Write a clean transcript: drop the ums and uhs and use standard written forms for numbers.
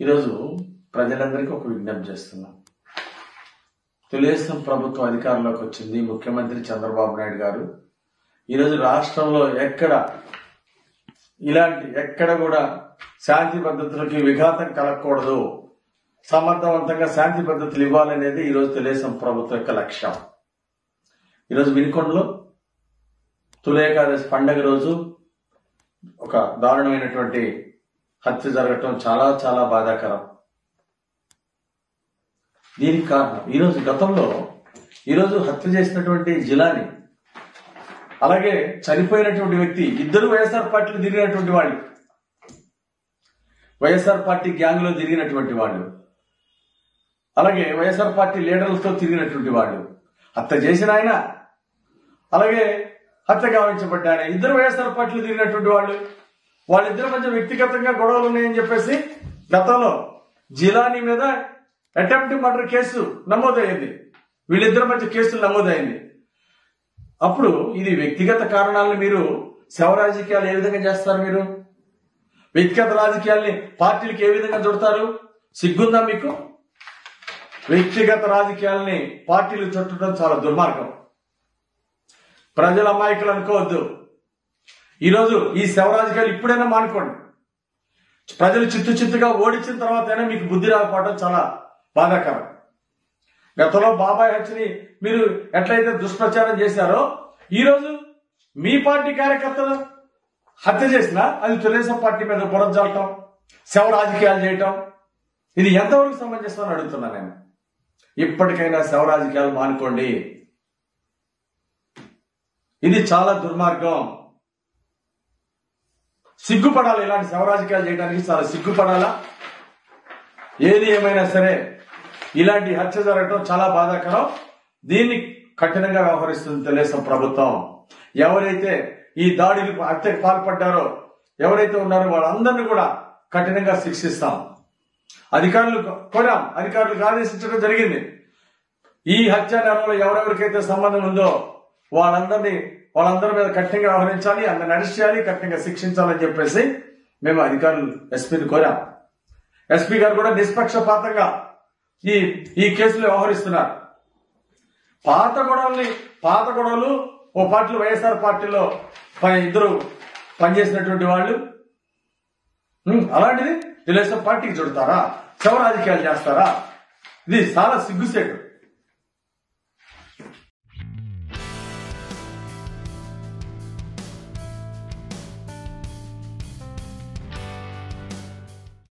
ఈరోజు ప్రజలందరికీ ఒక విజ్ఞప్తి చేస్తున్నాం. తెలుగుదేశం ప్రభుత్వం అధికారంలోకి వచ్చింది. ముఖ్యమంత్రి చంద్రబాబు నాయుడు గారు ఈరోజు రాష్ట్రంలో ఎక్కడ కూడా శాంతి భద్రతలకి విఘాతం కలగకూడదు, సమర్థవంతంగా శాంతి భద్రతలు ఇవ్వాలనేది ఈరోజు తెలుగుదేశం ప్రభుత్వం యొక్క లక్ష్యం. ఈరోజు వినుకొండలో తొలి ఏకాదశి పండగ రోజు ఒక దారుణమైనటువంటి హత్య జరగటం చాలా చాలా బాధాకరం. దీనికి కారణం ఈరోజు హత్య చేసినటువంటి జిలాని, అలాగే చనిపోయినటువంటి వ్యక్తి ఇద్దరు వైఎస్ఆర్ పార్టీలో తిరిగినటువంటి వాళ్ళు, వైఎస్ఆర్ పార్టీ గ్యాంగ్ లో తిరిగినటువంటి వాళ్ళు, అలాగే వైఎస్ఆర్ పార్టీ లీడర్లతో తిరిగినటువంటి వాళ్ళు. హత్య చేసిన ఆయన, అలాగే హత్య గావించబడ్డ ఆయన ఇద్దరు వైఎస్ఆర్ పార్టీలో తిరిగినటువంటి వాళ్ళు. వాళ్ళిద్దరి మధ్య వ్యక్తిగతంగా గొడవలు ఉన్నాయని చెప్పేసి గతంలో జిలానీ మీద అటెంప్ట్ మర్డర్ కేసు నమోదైంది. వీళ్ళిద్దరి మధ్య కేసులు నమోదైంది. అప్పుడు ఇది వ్యక్తిగత కారణాలను మీరు శవ రాజకీయాలు ఏ విధంగా చేస్తారు? మీరు వ్యక్తిగత రాజకీయాల్ని పార్టీలకు ఏ విధంగా చుడతారు? సిగ్గుందా మీకు? వ్యక్తిగత రాజకీయాలని పార్టీలు చుట్టడం చాలా దుర్మార్గం. ప్రజల అమాయకులు అనుకోవద్దు. ఈరోజు ఈ శవ రాజకీయాలు ఇప్పుడైనా మానుకోండి. ప్రజలు చిత్తుగా ఓడించిన తర్వాత అయినా మీకు బుద్ధి రాకపోవడం చాలా బాధాకరం. గతంలో బాబాయ్ హత్యని మీరు ఎట్లయితే దుష్ప్రచారం చేశారో, ఈరోజు మీ పార్టీ కార్యకర్తలు హత్య చేసినా అది తెలుగుదేశం పార్టీ మీద బురద జల్లటం, శవ రాజకీయాలు చేయటం, ఇది ఎంతవరకు సమంజసం అని అడుగుతున్నా నేను. ఇప్పటికైనా శవ రాజకీయాలు మానుకోండి. ఇది చాలా దుర్మార్గం. సిగ్గుపడాలి. ఇలాంటి శవ రాజకీయాలు చేయడానికి చాలా సిగ్గుపడాలా. ఏది ఏమైనా సరే ఇలాంటి హత్య జరగడం చాలా బాధాకరం. దీన్ని కఠినంగా వ్యవహరిస్తుంది తెలుగుదేశం ప్రభుత్వం. ఎవరైతే ఈ దాడికి హత్యకు పాల్పడ్డారో, ఎవరైతే ఉన్నారో వాళ్ళందరినీ కూడా కఠినంగా శిక్షిస్తాం. అధికారులకు ఆదేశించడం జరిగింది. ఈ హత్య నేరంలో ఎవరెవరికైతే సంబంధం ఉందో వాళ్ళందరి మీద కఠినంగా వ్యవహరించాలి, అందరిని అరెస్ట్ చేయాలి, కఠినంగా శిక్షించాలని చెప్పేసి మేము అధికారులు ఎస్పీని కోరాం. ఎస్పీ గారు కూడా నిష్పక్షపాతంగా ఈ కేసులో వ్యవహరిస్తున్నారు. పాత గొడవలు ఓ పార్టీలో వైఎస్ఆర్ పార్టీలో ఇద్దరు పనిచేసినటువంటి వాళ్ళు, అలాంటిది తెలుగుదేశం పార్టీకి చుడతారా? శవ రాజకీయాలు చేస్తారా? ఇది చాలా సిగ్గుసేటు.